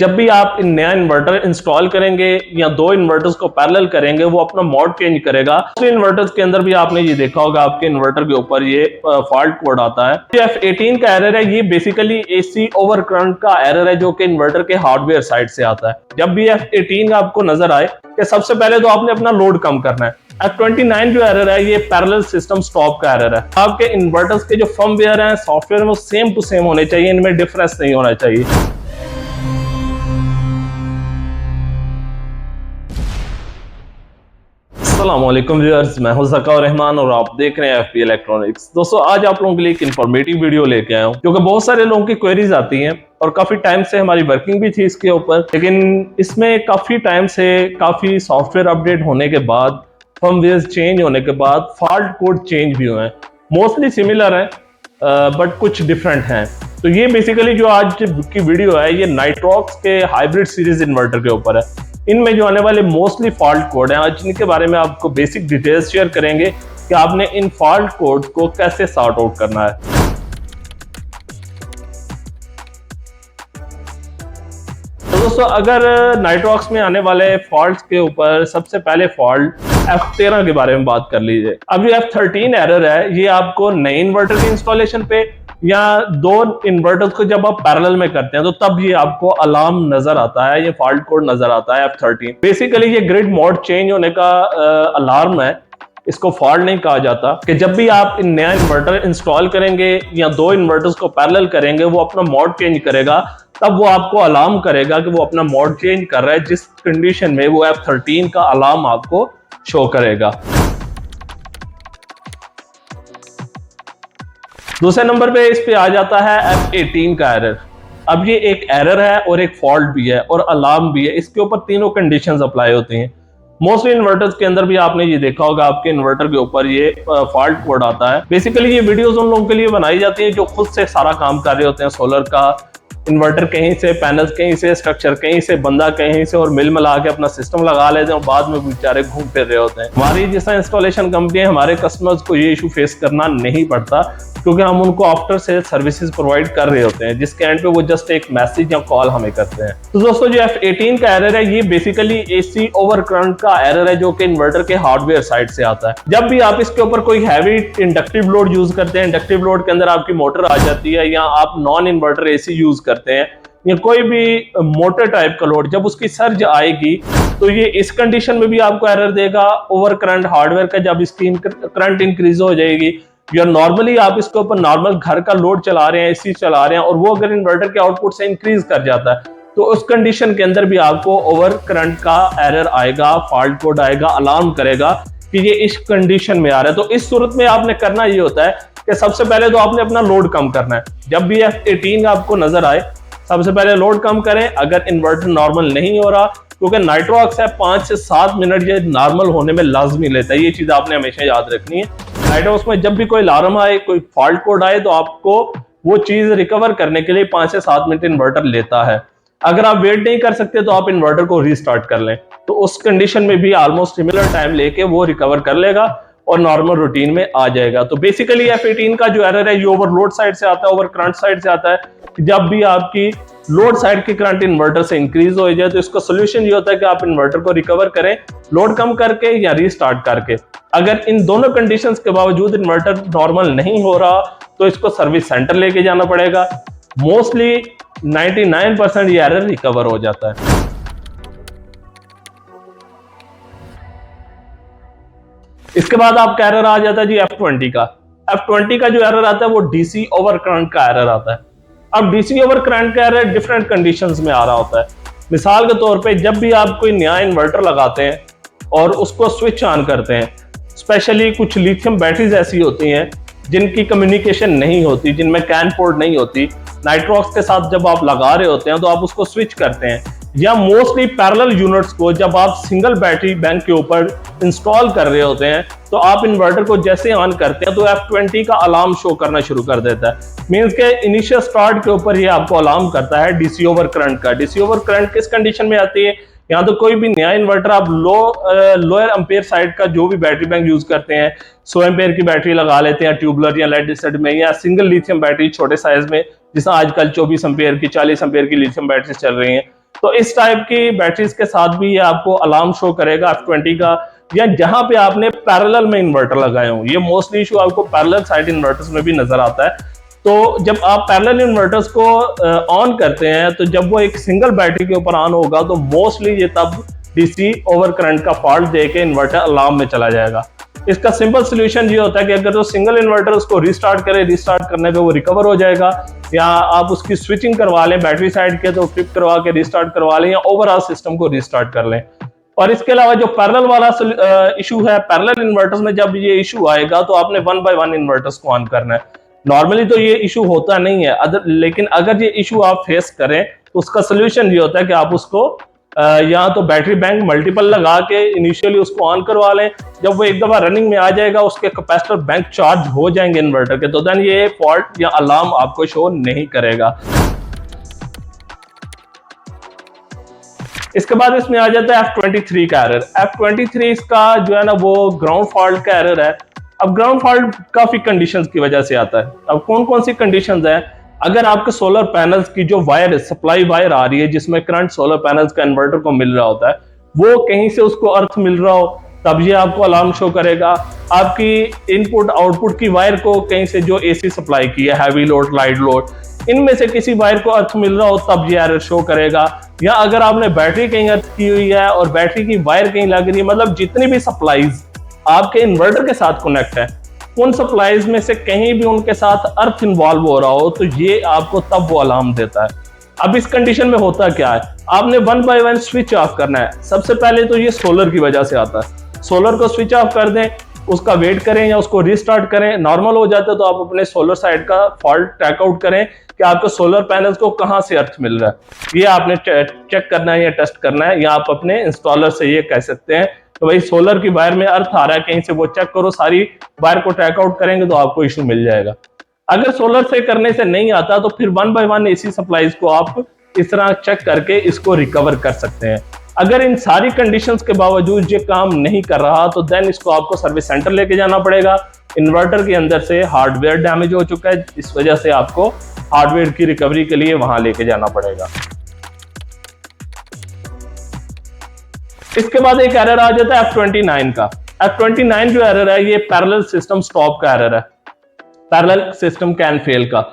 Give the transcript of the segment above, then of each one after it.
जब भी आप नया इन्वर्टर इंस्टॉल करेंगे या दो इन्वर्टर्स को पैरेलल करेंगे वो अपना मोड चेंज करेगा। इन्वर्टर्स के अंदर भी आपने ये देखा होगा, आपके इन्वर्टर के ऊपर ये फॉल्ट कोड आता है। F18 का एरर है, ये बेसिकली एसी ओवर करंट का एरर है जो कि इन्वर्टर के हार्डवेयर साइड से आता है। जब भी F18 आपको नजर आए कि सबसे पहले तो आपने अपना लोड कम करना है। F29 जो एरर है ये पैरेलल सिस्टम स्टॉप का एरर है। आपके इन्वर्टर्स के जो फर्मवेयर हैं, सॉफ्टवेयर, वो सेम टू सेम होने चाहिए, इनमें डिफरेंस नहीं होना चाहिए। अस्सलामुअलैकुम व्यूअर्स, मैं हूं ज़काउर रहमान और आप देख रहे हैं FP इलेक्ट्रॉनिक्स। दोस्तों, आज आप लोगों के लिए एक इंफॉर्मेटिव वीडियो लेके आया हूं क्योंकि बहुत सारे लोगों की क्वेरीज आती हैं और काफी टाइम से हमारी वर्किंग भी थी इसके ऊपर, लेकिन इसमें काफी टाइम से काफी सॉफ्टवेयर अपडेट होने के बाद, फर्मवेयर चेंज होने के बाद फॉल्ट कोड चेंज भी हुए हैं। मोस्टली सिमिलर है बट कुछ डिफरेंट हैं। तो ये बेसिकली जो आज की वीडियो है ये नाइट्रॉक्स के हाइब्रिड सीरीज इन्वर्टर के ऊपर है। इनमें जो आने वाले मोस्टली फॉल्ट कोड हैं, आज इनके बारे में आपको बेसिक डिटेल्स शेयर करेंगे कि आपने इन फॉल्ट कोड को कैसे सॉर्ट आउट करना है। तो दोस्तों, अगर नाइट्रॉक्स में आने वाले फॉल्ट्स के ऊपर सबसे पहले फॉल्ट F13 के बारे में बात कर लीजिए। अब ये F13 एरर है, ये आपको नए इन्वर्टर के इंस्टॉलेशन पे या दो इन्वर्टर्स को जब आप पैरेलल में करते हैं तो तब ये आपको अलार्म नजर आता है, ये फॉल्ट कोड नजर आता है F13। बेसिकली ये ग्रिड मोड चेंज होने का अलार्म है, इसको फॉल्ट नहीं कहा जाता। कि जब भी आप नया इन्वर्टर इंस्टॉल करेंगे या दो इन्वर्टर्स को पैरेलल करेंगे वो अपना मोड चेंज करेगा, तब वो आपको अलार्म करेगा कि वो अपना मोड चेंज कर रहा है, जिस कंडीशन में वो F13 का अलार्म आपको शो करेगा। दूसरे नंबर पे इस पे आ जाता है F18 का एरर। अब ये एक एरर है और एक फॉल्ट भी है और अलार्म भी है, इसके ऊपर तीनों कंडीशंस अप्लाई होती हैं। मोस्टली इन्वर्टर्स के अंदर भी आपने ये देखा होगा, आपके इन्वर्टर के ऊपर ये फॉल्ट कोड आता है। बेसिकली ये वीडियोस उन लोगों के लिए बनाई जाती है जो खुद से सारा काम कर रहे होते हैं, सोलर का, इन्वर्टर कहीं से, पैनल्स कहीं से, स्ट्रक्चर कहीं से, बंदा कहीं से, और मिल मिला के अपना सिस्टम लगा लेते हैं और बाद में बेचारे घूम फिर रहे होते हैं। हमारी जैसा इंस्टॉलेशन कंपनी है, हमारे कस्टमर्स को ये इशू फेस करना नहीं पड़ता क्योंकि हम उनको आफ्टर सेल सर्विसेज प्रोवाइड कर रहे होते हैं, जिसके एंड पे वो जस्ट एक मैसेज या कॉल हमें करते हैं। तो दोस्तों, जो F18 का एरर है ये बेसिकली एसी ओवर करंट का एरर है जो कि इन्वर्टर के हार्डवेयर साइड से आता है। जब भी आप इसके ऊपर कोई हैवी इंडक्टिव लोड यूज करते हैं, इंडक्टिव लोड के अंदर आपकी मोटर आ जाती है, या आप नॉन इन्वर्टर AC यूज करते हैं या कोई भी मोटर टाइप का लोड, जब उसकी सर्ज आएगी तो ये इस कंडीशन में भी आपको एरर देगा ओवर करंट हार्डवेयर का। जब इसकी करंट इंक्रीज हो जाएगी या नॉर्मली आप इसके ऊपर नॉर्मल घर का लोड चला रहे हैं, AC चला रहे हैं, और वो अगर इन्वर्टर के आउटपुट से इंक्रीज कर जाता है तो उस कंडीशन के अंदर भी आपको ओवर करंट का एरर आएगा, फॉल्ट कोड आएगा, अलार्म करेगा कि ये इस कंडीशन में आ रहा है। तो इस सूरत में आपने करना ये होता है कि सबसे पहले तो आपने अपना लोड कम करना है। जब भी F18 आपको नजर आए सबसे पहले लोड कम करें। अगर इन्वर्टर नॉर्मल नहीं हो रहा, क्योंकि नाइट्रॉक्स है 5 से 7 मिनट ये नॉर्मल होने में लाजमी लेता है, ये चीज आपने हमेशा याद रखनी है। नाइट्रॉक्स में जब भी कोई अलार्म आए, कोई फॉल्ट कोड आए, तो आपको वो चीज रिकवर करने के लिए 5 से 7 मिनट इन्वर्टर लेता है। अगर आप वेट नहीं कर सकते तो आप इन्वर्टर को रीस्टार्ट कर लें, तो उस कंडीशन में भी ऑलमोस्ट सिमिलर टाइम लेके वो रिकवर कर लेगा और नॉर्मल रूटीन में आ जाएगा। तो बेसिकली F18 का जो एरर है ये ओवरलोड साइड से आता है, ओवर करंट साइड से आता है। जब भी आपकी लोड साइड की करंट इन्वर्टर से इंक्रीज हो जाए तो इसका सोल्यूशन ये होता है कि आप इन्वर्टर को रिकवर करें, लोड कम करके या रीस्टार्ट करके। अगर इन दोनों कंडीशंस के बावजूद इन्वर्टर नॉर्मल नहीं हो रहा तो इसको सर्विस सेंटर लेके जाना पड़ेगा। मोस्टली 99% ये एरर रिकवर हो जाता है। इसके बाद आपका एरर आ जाता है जी F20 का। F20 का जो एरर आता है वो DC ओवर करंट का एरर आता है। अब DC ओवर करंट का एरर डिफरेंट कंडीशंस में आ रहा होता है। मिसाल के तौर पे जब भी आप कोई नया इन्वर्टर लगाते हैं और उसको स्विच ऑन करते हैं, स्पेशली कुछ लिथियम बैटरीज ऐसी होती हैं जिनकी कम्युनिकेशन नहीं होती, जिनमें कैन पोर्ट नहीं होती, नाइट्रॉक्स के साथ जब आप लगा रहे होते हैं तो आप उसको स्विच करते हैं। या मोस्टली पैरेलल यूनिट्स को जब आप सिंगल बैटरी बैंक के ऊपर इंस्टॉल कर रहे होते हैं तो आप इन्वर्टर को जैसे ऑन करते हैं तो F20 का अलार्म शो करना शुरू कर देता है। मींस के इनिशियल स्टार्ट के ऊपर ये आपको अलार्म करता है DC ओवर करंट का। DC ओवर करंट किस कंडीशन में आती है? यहाँ तो कोई भी नया इन्वर्टर आप लोअर एम्पेयर साइड का जो भी बैटरी बैंक यूज करते हैं, 100 एम्पेयर की बैटरी लगा लेते हैं ट्यूबलर या लेड एसिड में, या सिंगल लिथियम बैटरी छोटे साइज में, जिसमें आजकल 24 एम्पेयर की, 40 एम्पेयर की लिथियम बैटरी चल रही हैं, तो इस टाइप की बैटरीज के साथ भी ये आपको अलार्म शो करेगा F20 का, या जहां पे आपने पैरेलल में इन्वर्टर लगाए हो। ये मोस्टली इशू आपको पैरेलल साइड इन्वर्टर्स में भी नजर आता है। तो जब आप पैरेलल इन्वर्टर्स को ऑन करते हैं, तो जब वो एक सिंगल बैटरी के ऊपर ऑन होगा तो मोस्टली ये तब डीसी ओवर करंट का फॉल्ट देके इन्वर्टर अलार्म में चला जाएगा। इसका सिंपल सोल्यूशन ये होता है कि अगर तो सिंगल इन्वर्टर उसको रिस्टार्ट करे, रिस्टार्ट करने पे वो रिकवर हो जाएगा, या आप उसकी स्विचिंग करवा लें बैटरी साइड के, तो फ्लिप करवा के रिस्टार्ट करवा लें, या ओवरऑल सिस्टम को रिस्टार्ट कर लें। और इसके अलावा जो पैरेलल वाला इशू है, पैरेलल इन्वर्टर्स में जब ये इशू आएगा तो आपने 1 बाय 1 इन्वर्टर्स को ऑन करना है। नॉर्मली तो ये इशू होता नहीं है, लेकिन अगर ये इशू आप फेस करें तो उसका सोल्यूशन ये होता है कि आप उसको या तो बैटरी बैंक मल्टीपल लगा के इनिशियली उसको ऑन करवा लें। जब वो एक दफा रनिंग में आ जाएगा, उसके कैपेसिटर बैंक चार्ज हो जाएंगे इन्वर्टर के, तो देन ये फॉल्ट या अलार्म आपको शो नहीं करेगा। इसके बाद इसमें आ जाता है F23 का एरर। F23 इसका जो है ना वो ग्राउंड फॉल्ट का एरर है। अब ग्राउंड फॉल्ट काफी कंडीशंस की वजह से आता है। अब कौन कौन सी कंडीशंस हैं? अगर आपके सोलर पैनल्स की जो वायर सप्लाई वायर आ रही है, जिसमें करंट सोलर पैनल्स का इन्वर्टर को मिल रहा होता है, वो कहीं से उसको अर्थ मिल रहा हो, तब ये आपको अलार्म शो करेगा। आपकी इनपुट आउटपुट की वायर को कहीं से जो एसी सप्लाई की है, हैवी लोड, लाइट लोड, इनमें से किसी वायर को अर्थ मिल रहा हो, तब ये एरर शो करेगा। या अगर आपने बैटरी कहीं अर्थ की हुई है और बैटरी की वायर कहीं लग रही है, मतलब जितनी भी सप्लाईज आपके इन्वर्टर के साथ कनेक्ट है, उन सप्लाईज में से कहीं भी उनके साथ अर्थ इन्वॉल्व हो रहा हो, तो ये आपको तब वो अलार्म देता है। अब इस कंडीशन में होता क्या है, आपने 1 बाय 1 स्विच ऑफ करना है। सबसे पहले तो ये सोलर की वजह से आता है। सोलर को स्विच ऑफ कर दें, उसका वेट करें या उसको रिस्टार्ट करें। नॉर्मल हो जाता है तो आप अपने सोलर साइड का फॉल्ट ट्रैक आउट करें कि आपको सोलर पैनल्स को कहां से अर्थ मिल रहा है। ये आपने चेक करना है या टेस्ट करना है, या आप अपने इंस्टॉलर से ये कह सकते हैं तो भाई सोलर की वायर में अर्थ आ रहा है कहीं से, वो चेक करो। सारी वायर को ट्रैक आउट करेंगे तो आपको इशू मिल जाएगा। अगर सोलर से करने से नहीं आता तो फिर 1 बाय 1 एसी सप्लाईज को आप इस तरह चेक करके इसको रिकवर कर सकते हैं। अगर इन सारी कंडीशंस के बावजूद ये काम नहीं कर रहा, तो देन इसको आपको सर्विस सेंटर लेके जाना पड़ेगा। इन्वर्टर के अंदर से हार्डवेयर डैमेज हो चुका है, इस वजह से आपको हार्डवेयर की रिकवरी के लिए वहां लेके जाना पड़ेगा। इसके बाद एक एरर आ जाता है F29 का। F29 जो एरर है, ये पैरेलल सिस्टम स्टॉप का एरर है, पैरेलल सिस्टम कैन फेल का।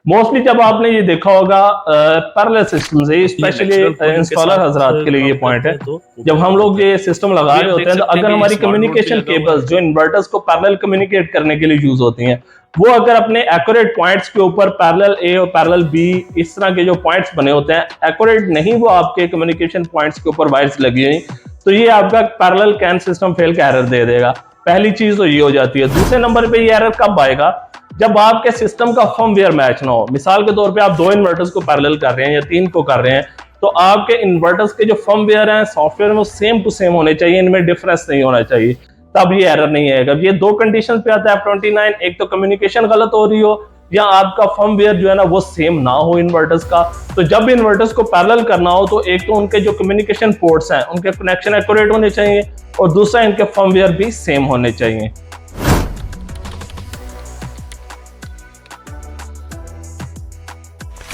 मोस्टली जब आपने ये देखा होगा पैरेलल सिस्टम से, स्पेशली इंस्टॉलर हजरात के लिए ये पॉइंट है, जब हम लोग ये सिस्टम लगा रहे होते हैं तो अगर हमारी कम्युनिकेशन केबल्स जो इन्वर्टर्स को पैरेलल कम्युनिकेट करने के लिए यूज होती हैं, वो अगर अपने एक्यूरेट पॉइंट्स के ऊपर पैरेलल ए और पैरेलल बी इस तरह के जो पॉइंट्स बने होते हैं एक्यूरेट नहीं, वो आपके कम्युनिकेशन पॉइंट्स के ऊपर वायर्स लगी हुई, तो ये आपका पैरेलल कैन सिस्टम फेल का एरर दे देगा। पहली चीज तो ये हो जाती है। दूसरे नंबर पे ये एरर कब आएगा, जब आपके सिस्टम का फर्मवेयर मैच ना हो। मिसाल के तौर पे आप 2 इन्वर्टर्स को पैरेलल कर रहे हैं या 3 को कर रहे हैं, तो आपके इन्वर्टर्स के जो फर्मवेयर हैं, सॉफ्टवेयर में, वो सेम टू सेम होने चाहिए, इनमें डिफरेंस नहीं होना चाहिए, तब ये एरर नहीं आएगा। ये 2 कंडीशन पे आता है F29, एक तो कम्युनिकेशन गलत हो रही हो या आपका फर्मवेयर जो है ना वो सेम ना हो इन्वर्टर्स का। तो जब भी इन्वर्टर्स को पैरेलल करना हो तो एक तो उनके जो कम्युनिकेशन पोर्ट्स हैं उनके कनेक्शन एक्यूरेट होने चाहिए, और दूसरा इनके फर्मवेयर भी सेम होने चाहिए।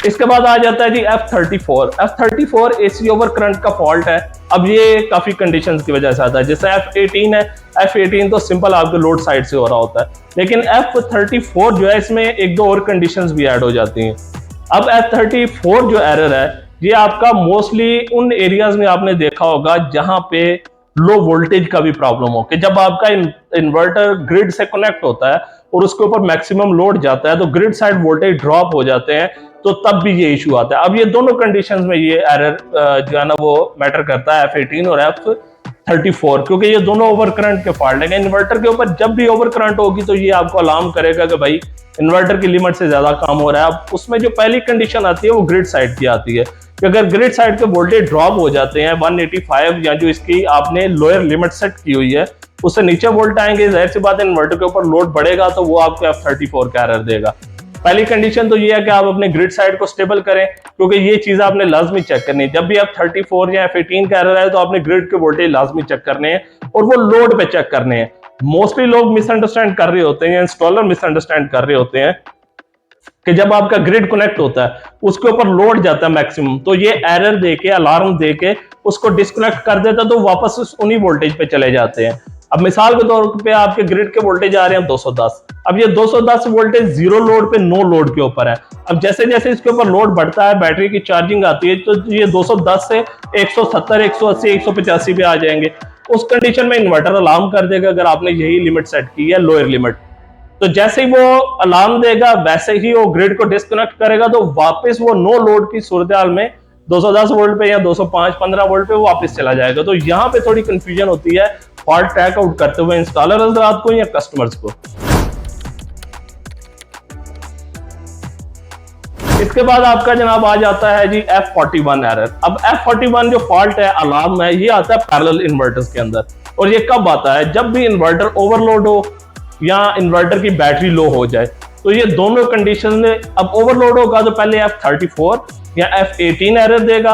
इसके बाद आ जाता है जी F34। F34 AC over current का फॉल्ट है। अब ये काफी कंडीशंस की वजह से आता है। जैसे F18 है, F18 तो सिंपल आपके लोड साइड से हो रहा होता है, लेकिन F34 जो है इसमें 1-2 और कंडीशंस भी ऐड हो जाती हैं। अब F34 जो एरर है, ये आपका मोस्टली उन एरियाज में आपने देखा होगा जहां पे लो वोल्टेज का भी प्रॉब्लम हो, कि जब आपका इन्वर्टर ग्रिड से कनेक्ट होता है और उसके ऊपर मैक्सिमम लोड जाता है तो ग्रिड साइड वोल्टेज ड्रॉप हो जाते हैं, तो तब भी ये इशू आता है। अब ये दोनों कंडीशंस में ये एरर जो है ना वो मैटर करता है, F18 और F34, क्योंकि ये दोनों ओवर करंट के फॉल्ट है। इन्वर्टर के ऊपर जब भी ओवर करंट होगी तो ये आपको अलार्म करेगा कि भाई इन्वर्टर की लिमिट से ज्यादा काम हो रहा है। अब उसमें जो पहली कंडीशन आती है वो ग्रिड साइड की आती है कि अगर ग्रिड साइड के वोल्टेज ड्रॉप हो जाते हैं 185 या जो इसकी आपने लोअर लिमिट सेट की हुई है उससे नीचे वोल्ट आएंगे, जाहिर सी बात है इन्वर्टर के ऊपर लोड बढ़ेगा तो वो आपको F34 का एरर देगा। पहली कंडीशन तो ये है कि आप अपने ग्रिड साइड को स्टेबल करें, क्योंकि ये चीज आपने लाजमी चेक करनी है। जब भी F34 या F18 का एरर है तो आपने ग्रिड के वोल्टेज लाजमी चेक करने हैं और वो लोड पे चेक करने हैं। मोस्टली लोग मिसअंडरस्टैंड कर रहे होते हैं या इंस्टॉलर मिसअंडरस्टैंड कर रहे होते हैं कि जब आपका ग्रिड कनेक्ट होता है उसके ऊपर लोड जाता है मैक्सिमम, तो ये एरर देके अलार्म देके उसको डिस्कनेक्ट कर देता है, तो वापस उन्हीं वोल्टेज पे चले जाते हैं। अब मिसाल के तौर पे आपके ग्रिड के वोल्टेज आ रहे हैं 210, अब ये 210 वोल्टेज जीरो लोड पे नो लोड के ऊपर है। अब जैसे जैसे इसके ऊपर लोड बढ़ता है, बैटरी की चार्जिंग आती है, तो ये 210 से 170, 180, 185 पे आ जाएंगे। उस कंडीशन में इन्वर्टर अलार्म कर देगा अगर आपने यही लिमिट सेट की है, लोअर लिमिट। तो जैसे ही वो अलार्म देगा वैसे ही वो ग्रिड को डिस्कनेक्ट करेगा, तो वापस वो नो लोड की सूरत हाल में 210 वोल्ट पे या 205, 15 वोल्ट पे वो वापस चला जाएगा। तो यहाँ पे थोड़ी कंफ्यूजन होती है फॉल्ट ट्रैक आउट करते हुए इंस्टॉलर हजरात को या कस्टमर्स को। इसके बाद आपका जनाब आ जाता है जी F41 एरर। अब F41 जो फॉल्ट है, अलार्म है, ये आता है पैरेलल इन्वर्टर्स के अंदर। और ये कब आता है? जब भी इन्वर्टर ओवरलोड हो या इन्वर्टर की बैटरी लो हो जाए। तो ये दोनों कंडीशन में, अब ओवरलोड होगा तो पहले F34 या F18 एरर देगा।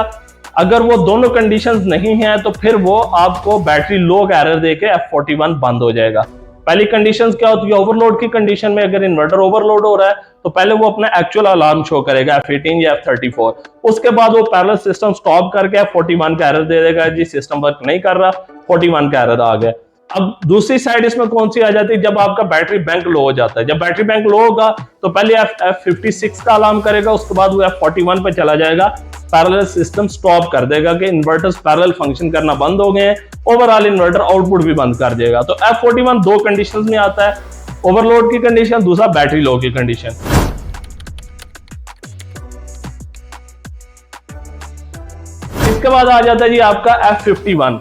अगर वो दोनों कंडीशंस नहीं है तो फिर वो आपको बैटरी लो का एरर देके F41 बंद हो जाएगा। पहली कंडीशंस क्या होती है? ओवरलोड की कंडीशन में अगर इन्वर्टर ओवरलोड हो रहा है तो पहले वो अपना एक्चुअल अलार्म शो करेगा F18 या F34। उसके बाद वो पैरेलल सिस्टम स्टॉप करके F41 का एरर दे देगा, जी सिस्टम वर्क नहीं कर रहा, 41 का एरर आ गया। अब दूसरी साइड इसमें कौन सी आ जाती है? जब आपका बैटरी बैंक लो हो जाता है। जब बैटरी बैंक लो होगा तो पहले F56 का अलार्म करेगा, उसके बाद वो F41 पे चला जाएगा, पैरेलल सिस्टम स्टॉप कर देगा कि इन्वर्टर्स पैरेलल फंक्शन करना बंद हो गए हैं, ओवरऑल इन्वर्टर आउटपुट भी बंद कर देगा। तो F41 दो कंडीशंस में आता है, ओवरलोड की कंडीशन, दूसरा बैटरी लो की कंडीशन। इसके बाद आ जाता है जी आपका F51।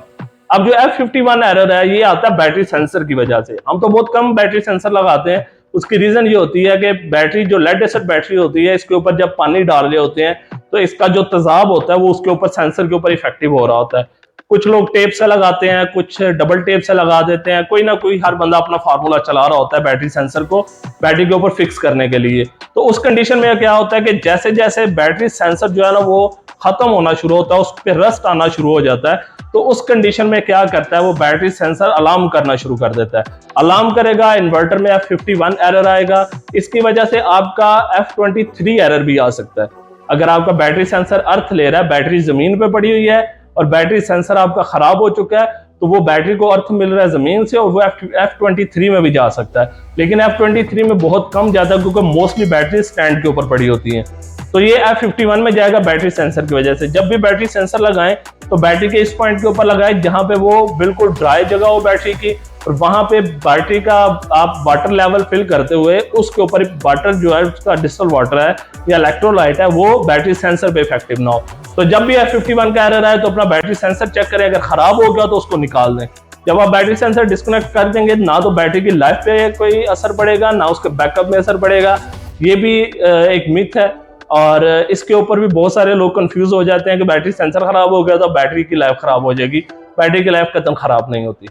अब जो F51 एरर है ये आता है बैटरी सेंसर की वजह से। हम तो बहुत कम बैटरी सेंसर लगाते हैं, उसकी रीजन ये होती है कि बैटरी जो लेड एसिड बैटरी होती है, इसके ऊपर जब पानी डाल रहे होते हैं तो इसका जो तेजाब होता है वो उसके ऊपर सेंसर के ऊपर इफेक्टिव हो रहा होता है। कुछ लोग टेप से लगाते हैं, कुछ डबल टेप से लगा देते हैं, कोई ना कोई हर बंदा अपना फार्मूला चला रहा होता है बैटरी सेंसर को बैटरी के ऊपर फिक्स करने के लिए। तो उस कंडीशन में क्या होता है कि जैसे जैसे बैटरी सेंसर जो है ना वो खत्म होना शुरू होता है, उस पर रस्ट आना शुरू हो जाता है। तो उस कंडीशन में क्या करता है, वो बैटरी सेंसर अलार्म करना शुरू कर देता है। अलार्म करेगा, इन्वर्टर में F51 एरर आएगा। इसकी वजह से आपका F23 एरर भी आ सकता है। अगर आपका बैटरी सेंसर अर्थ ले रहा है, बैटरी जमीन पे पड़ी हुई है और बैटरी सेंसर आपका खराब हो चुका है, तो वो बैटरी को अर्थ मिल रहा है जमीन से और वो F23 में भी जा सकता है। लेकिन F23 में बहुत कम जाता है क्योंकि मोस्टली बैटरी स्टैंड के ऊपर पड़ी होती है। तो ये F51 में जाएगा बैटरी सेंसर की वजह से। जब भी बैटरी सेंसर लगाएं तो बैटरी के इस पॉइंट के ऊपर लगाएं जहां पे वो बिल्कुल ड्राई जगह हो बैटरी की, और वहां पे बैटरी का आप वाटर लेवल फिल करते हुए उसके ऊपर वाटर जो है उसका डिस्टल वाटर है या इलेक्ट्रोलाइट है वो बैटरी सेंसर पे इफेक्टिव ना हो। तो जब भी F51 का एरर आए तो अपना बैटरी सेंसर चेक करें, अगर खराब हो गया तो उसको निकाल दें। जब आप बैटरी सेंसर डिस्कनेक्ट कर देंगे ना तो बैटरी की लाइफ पे कोई असर पड़ेगा ना उसके बैकअप में असर पड़ेगा। ये भी एक मिथ है और इसके ऊपर भी बहुत सारे लोग कंफ्यूज हो जाते हैं कि बैटरी सेंसर खराब हो गया तो बैटरी की लाइफ खराब हो जाएगी। बैटरी की लाइफ कतई खराब नहीं होती।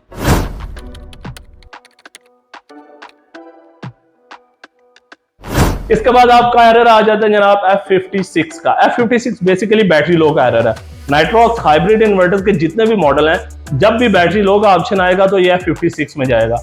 इसके बाद आपका एरर आ जाता है जनाब F56 का। F56 बेसिकली बैटरी लो का एरर है। नाइट्रॉक्स हाइब्रिड इन्वर्टर्स के जितने भी मॉडल हैं, जब भी बैटरी लो का ऑप्शन आएगा तो ये F56 में जाएगा।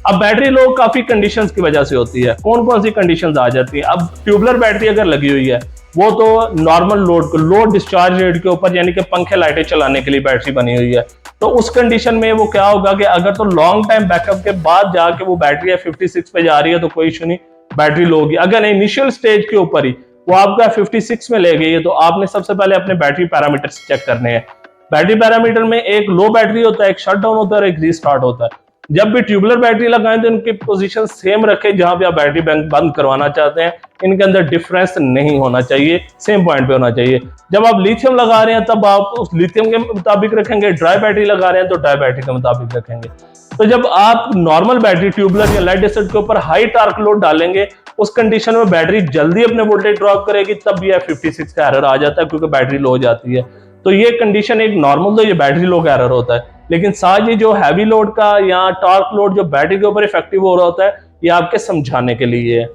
अब बैटरी लो काफी कंडीशंस की वजह से होती है। कौन कौन सी कंडीशंस आ जाती है? अब ट्यूबलर बैटरी अगर लगी हुई है वो तो नॉर्मल लोड को लो डिस्चार्ज रेट के ऊपर, यानी कि पंखे लाइटें चलाने के लिए बैटरी बनी हुई है। तो उस कंडीशन में वो क्या होगा कि अगर तो लॉन्ग टाइम बैकअप के बाद जाके वो बैटरी F56 पे जा रही है तो कोई इशू नहीं, बैटरी लो होगी। अगर इनिशियल स्टेज के ऊपर ही वो आपका F56 में ले गई है तो आपने सबसे पहले अपने बैटरी पैरामीटर्स चेक करने हैं। बैटरी पैरामीटर में एक लो बैटरी होता है, एक शट डाउन होता है और एक रीस्टार्ट होता है। जब भी ट्यूबलर बैटरी लगाएं तो इनकी पोजीशन सेम रखें जहां पे आप बैटरी बैंक बंद करवाना चाहते हैं। इनके अंदर डिफरेंस नहीं होना चाहिए, सेम पॉइंट पे होना चाहिए। जब आप लिथियम लगा रहे हैं तब आप उस लिथियम के मुताबिक रखेंगे, ड्राई बैटरी लगा रहे हैं तो ड्राई बैटरी के मुताबिक रखेंगे। तो जब आप नॉर्मल बैटरी ट्यूबलर या लेड एसिड के ऊपर हाई टार्क लोड डालेंगे, उस कंडीशन में बैटरी जल्दी अपने वोल्टेज ड्रॉप करेगी, तब ये F56 का एरर आ जाता है क्योंकि बैटरी लो हो जाती है। तो ये कंडीशन एक नॉर्मल तो ये बैटरी लो का एरर होता है, लेकिन साथ ही जो हैवी लोड का या टॉर्क लोड जो बैटरी के ऊपर इफेक्टिव हो रहा होता है, ये आपके समझाने के लिए है।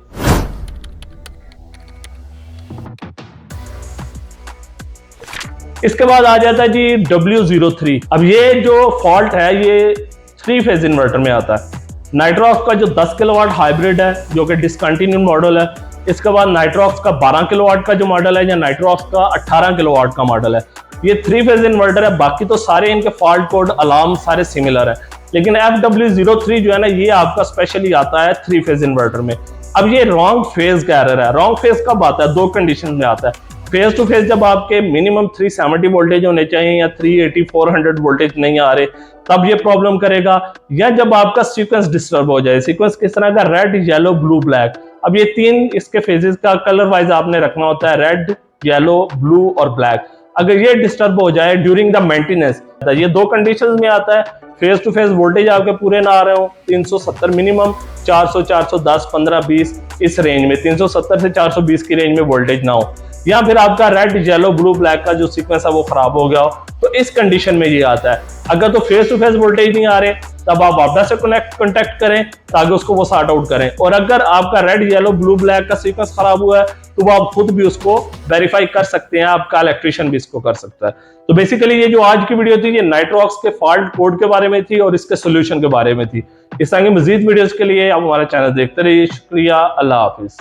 इसके बाद आ जाता है जी W03। अब ये जो फॉल्ट है ये 3 फेज इन्वर्टर में आता है। नाइट्रॉक्स का जो 10 किलोवाट हाइब्रिड है जो कि डिसकंटिन्यूड मॉडल है, इसके बाद नाइट्रॉक्स का 12 किलोवाट का जो मॉडल है या नाइट्रॉक्स का 18 किलोवाट का मॉडल है। ये 3 फेज इन्वर्टर है, बाकी तो सारे इनके फॉल्ट कोड अलार्म सारे सिमिलर है, लेकिन FW03 जो है ना ये आपका स्पेशली आता है 3 फेज इन्वर्टर में। अब ये रॉन्ग फेज का एरर है। रॉन्ग फेज कब आता है? 2 कंडीशन में आता है। फेज टू फेज जब आपके मिनिमम 370 वोल्टेज होने चाहिए या 380 400 वोल्टेज नहीं आ रहे तब ये प्रॉब्लम करेगा, या जब आपका सीक्वेंस डिस्टर्ब हो जाए। सीक्वेंस किस तरह का? Red, yellow, blue, black. अब ये 3 इसके फेजेस का कलर वाइज आपने रखना होता है, रेड, येलो, ब्लू और ब्लैक। अगर ये डिस्टर्ब हो जाए ड्यूरिंग द मेंटेनेंस, ये 2 कंडीशंस में आता है। फेज टू फेज वोल्टेज आपके पूरे ना आ रहे हो, 370 मिनिमम, 400 410 15 20 इस रेंज में, 370 से 420 की रेंज में वोल्टेज ना हो, या फिर आपका रेड, येलो, ब्लू, ब्लैक का जो सीक्वेंस है वो खराब हो गया हो, तो इस कंडीशन में ये आता है। अगर तो फेस टू फेस वोल्टेज नहीं आ रहे तब आप वापदा से कॉन्टेक्ट करें ताकि उसको वो सॉर्ट आउट करें। और अगर आपका रेड, येलो, ब्लू, ब्लैक का सीक्वेंस खराब हुआ है तो आप खुद भी उसको वेरीफाई कर सकते हैं, आपका इलेक्ट्रिशियन भी इसको कर सकता है। तो बेसिकली ये जो आज की वीडियो थी ये नाइट्रॉक्स के फॉल्ट कोड के बारे में थी और इसके सोल्यूशन के बारे में थी। इस तरह की मजीद वीडियोस के लिए आप हमारा चैनल देखते रहिए। शुक्रिया, अल्लाह हाफिज।